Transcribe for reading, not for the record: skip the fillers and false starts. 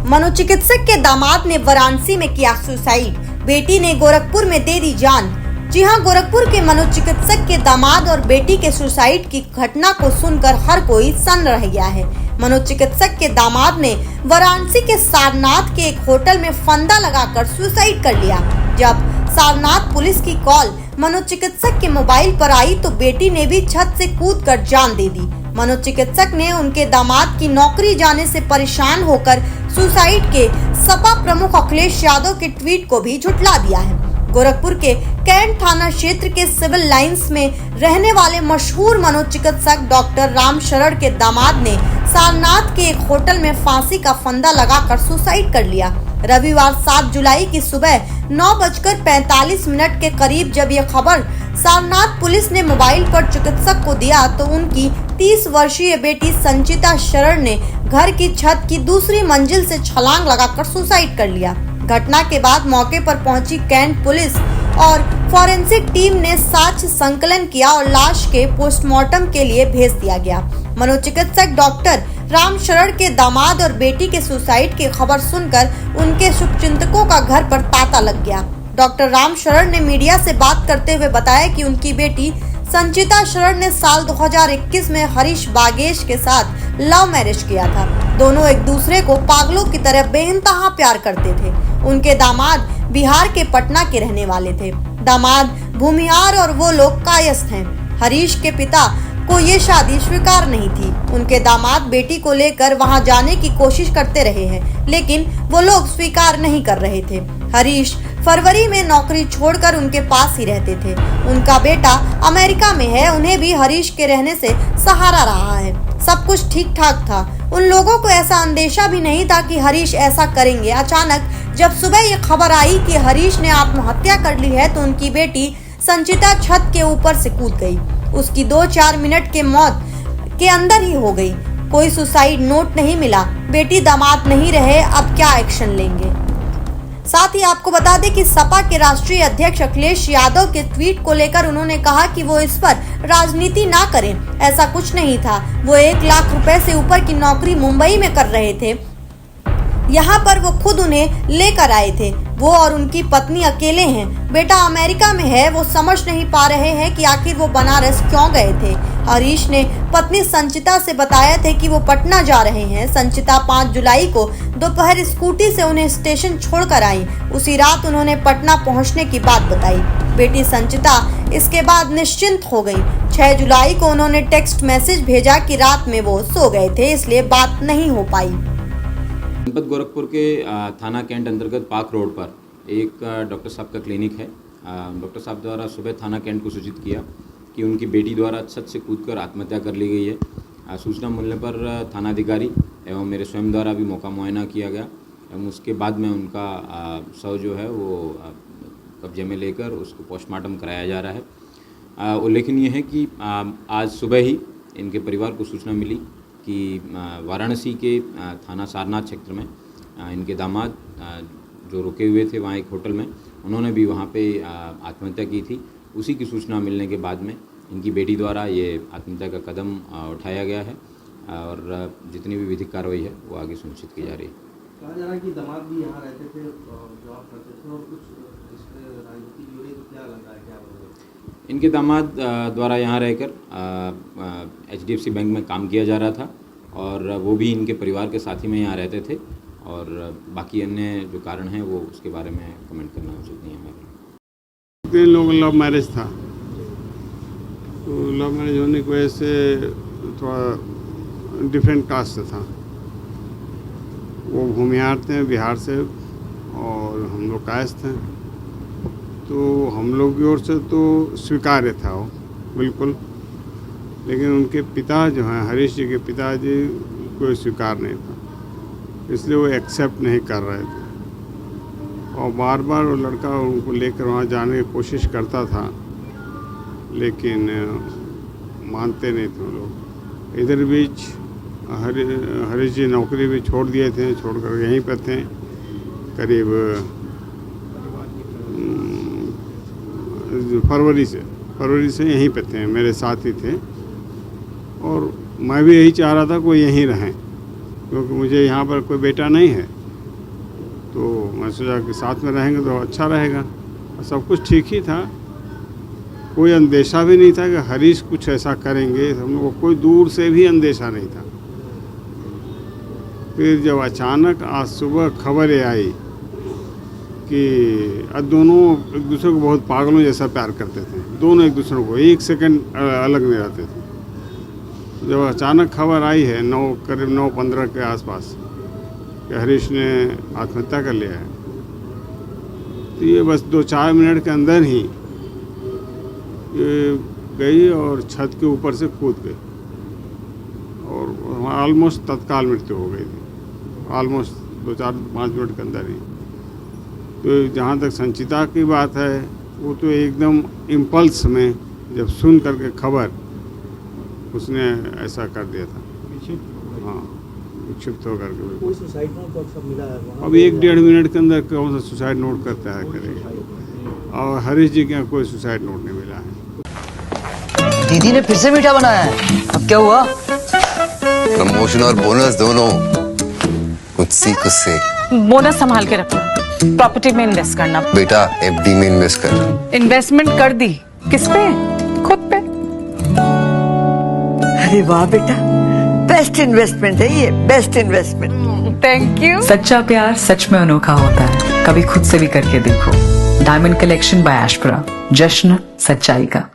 मनोचिकित्सक के दामाद ने वाराणसी में किया सुसाइड, बेटी ने गोरखपुर में दे दी जान। जी हां, गोरखपुर के मनोचिकित्सक के दामाद और बेटी के सुसाइड की घटना को सुनकर हर कोई सन्न रह गया है। मनोचिकित्सक के दामाद ने वाराणसी के सारनाथ के एक होटल में फंदा लगाकर सुसाइड कर लिया। जब सारनाथ पुलिस की कॉल मनोचिकित्सक के मोबाइल पर आई तो बेटी ने भी छत से कूदकर जान दे दी। मनोचिकित्सक ने उनके दामाद की नौकरी जाने से परेशान होकर सुसाइड के सपा प्रमुख अखिलेश यादव के ट्वीट को भी झुठला दिया है। गोरखपुर के कैंट थाना क्षेत्र के सिविल लाइंस में रहने वाले मशहूर मनोचिकित्सक डॉक्टर राम शरण के दामाद ने सारनाथ के एक होटल में फांसी का फंदा लगाकर सुसाइड कर लिया। रविवार 7 जुलाई की सुबह 9:45 के करीब जब ये खबर सारनाथ पुलिस ने मोबाइल पर चिकित्सक को दिया तो उनकी 30 वर्षीय बेटी संचिता शरण ने घर की छत की दूसरी मंजिल से छलांग लगाकर सुसाइड कर लिया। घटना के बाद मौके पर पहुंची कैंट पुलिस और फॉरेंसिक टीम ने साक्ष्य संकलन किया और लाश के पोस्टमार्टम के लिए भेज दिया गया। मनोचिकित्सक डॉक्टर राम शरण के दामाद और बेटी के सुसाइड की खबर सुनकर उनके शुभचिंतकों का घर पर तांता लग गया। डॉक्टर राम शरण ने मीडिया से बात करते हुए बताया कि उनकी बेटी संचिता शरण ने साल 2021 में हरीश बागेश के साथ लव मैरिज किया था। दोनों एक दूसरे को पागलों की तरह बेइंतहा प्यार करते थे। उनके दामाद बिहार के पटना के रहने वाले थे। दामाद भूमिहार और वो लोग कायस्थ हैं। हरीश के पिता को ये शादी स्वीकार नहीं थी। उनके दामाद बेटी को लेकर वहां जाने की कोशिश करते रहे हैं, लेकिन वो लोग स्वीकार नहीं कर रहे थे। हरीश फरवरी में नौकरी छोड़कर उनके पास ही रहते थे। उनका बेटा अमेरिका में है, उन्हें भी हरीश के रहने से सहारा रहा है। सब कुछ ठीक ठाक था। उन लोगों को ऐसा अंदेशा भी नहीं था कि हरीश ऐसा करेंगे। अचानक जब सुबह ये खबर आई कि हरीश ने आत्महत्या कर ली है तो उनकी बेटी संचिता छत के ऊपर से कूद गई। उसकी 2-4 मिनट के मौत के अंदर ही हो गई। कोई सुसाइड नोट नहीं मिला। बेटी दामाद नहीं रहे, अब क्या एक्शन लेंगे। साथ ही आपको बता दें कि सपा के राष्ट्रीय अध्यक्ष अखिलेश यादव के ट्वीट को लेकर उन्होंने कहा कि वो इस पर राजनीति ना करें। ऐसा कुछ नहीं था। वो 1 लाख रुपए से ऊपर की नौकरी मुंबई में कर रहे थे। यहाँ पर वो खुद उन्हें लेकर आए थे। वो और उनकी पत्नी अकेले हैं। बेटा अमेरिका में है। वो समझ नहीं पा रहे हैं कि आखिर वो बनारस क्यों गए थे। हरीश ने पत्नी संचिता से बताया था कि वो पटना जा रहे हैं। संचिता 5 जुलाई को दोपहर स्कूटी से उन्हें स्टेशन छोड़कर आई। उसी रात उन्होंने पटना पहुंचने की बात बताई। बेटी संचिता इसके बाद निश्चिंत हो गई। 6 जुलाई को उन्होंने टेक्स्ट मैसेज भेजा कि रात में वो सो गए थे, इसलिए बात नहीं हो पाई। जनपद गोरखपुर के थाना कैंट अंतर्गत पार्क रोड पर एक डॉक्टर साहब का क्लिनिक है। डॉक्टर साहब द्वारा सुबह थाना कैंट को सूचित किया कि उनकी बेटी द्वारा छत से कूदकर आत्महत्या कर ली गई है। सूचना मिलने पर थानाधिकारी एवं मेरे स्वयं द्वारा भी मौका मुआयना किया गया एवं उसके बाद में उनका शव जो है वो कब्जे में लेकर उसको पोस्टमार्टम कराया जा रहा है। उल्लेखनीय है कि आज सुबह ही इनके परिवार को सूचना मिली कि वाराणसी के थाना सारनाथ क्षेत्र में इनके दामाद जो रुके हुए थे वहाँ एक होटल में, उन्होंने भी वहाँ पे आत्महत्या की थी। उसी की सूचना मिलने के बाद में इनकी बेटी द्वारा ये आत्महत्या का कदम उठाया गया है और जितनी भी विधिक कार्रवाई है वो आगे सुनिश्चित की जा रही है। कहा जा रहा है कि दामाद भी यहाँ रहते थे, जॉब करते थे और कुछ इसमें राजनीति भी हो रही, तो क्या लग रहा है, क्या बोल? इनके दामाद द्वारा यहाँ रहकर HDFC बैंक में काम किया जा रहा था और वो भी इनके परिवार के साथी में यहाँ रहते थे और बाकी अन्य जो कारण हैं वो उसके बारे में कमेंट करना उचित नहीं है हमारे लिए। 3 लोग लव मैरिज था, तो लव मैरिज होने की वजह से थोड़ा डिफरेंट कास्ट से था। वो भूमिहार थे बिहार से और हम लोग कायस्थ हैं, तो हम लोग की ओर से तो स्वीकार्य था वो बिल्कुल, लेकिन उनके पिता जो हैं हरीश जी के पिताजी कोई स्वीकार नहीं था, इसलिए वो एक्सेप्ट नहीं कर रहे थे और बार बार वो लड़का उनको लेकर वहाँ जाने की कोशिश करता था, लेकिन मानते नहीं थे वो लोग। इधर बीच हरीश जी नौकरी भी छोड़ दिए थे, छोड़कर यहीं पर थे। करीब फरवरी से यहीं पे थे, मेरे साथ ही थे और मैं भी यही चाह रहा था कोई यहीं रहें, क्योंकि मुझे यहाँ पर कोई बेटा नहीं है। तो मैं सोचा कि साथ में रहेंगे तो अच्छा रहेगा। और सब कुछ ठीक ही था, कोई अंदेशा भी नहीं था कि हरीश कुछ ऐसा करेंगे, हम लोग को कोई दूर से भी अंदेशा नहीं था। फिर जब अचानक आज सुबह खबर ये आई कि दोनों एक दूसरे को बहुत पागलों जैसा प्यार करते थे, दोनों एक दूसरे को एक सेकंड अलग नहीं रहते थे। जब अचानक खबर आई है करीब 9:15 के आसपास कि हरीश ने आत्महत्या कर लिया है, तो ये बस 2-4 मिनट के अंदर ही ये गई और छत के ऊपर से कूद गई और ऑलमोस्ट तत्काल मृत्यु हो गई थी, ऑलमोस्ट 2-4-5 मिनट के अंदर ही। तो जहाँ तक संचिता की बात है, वो तो एकदम इम्पल्स में जब सुन करके खबर उसने ऐसा कर दिया था। हाँ, विक्षिप्त होकर के। कोई सुसाइड नोट तो सब मिला है वहाँ? अब 1-1.5 मिनट के अंदर कौन सा सुसाइड नोट करता है करेगा। और हरीश जी के यहाँ कोई सुसाइड नोट नहीं मिला है। दीदी ने फिर से मीठा बनाया है, अब क्या हुआ? प्रमोशन और बोनस दोनों कुछ सीख उससे। बोनस संभाल के रखो, प्रॉपर्टी में इन्वेस्ट करना। बेटा एफडी में इन्वेस्ट कर। इन्वेस्टमेंट कर दी, किस पे? खुद पे। अरे वाह बेटा, बेस्ट इन्वेस्टमेंट है ये, बेस्ट इन्वेस्टमेंट। Thank you. सच्चा प्यार सच में अनोखा होता है, कभी खुद से भी करके देखो। डायमंड कलेक्शन बाय एशप्रा, जश्न सच्चाई का।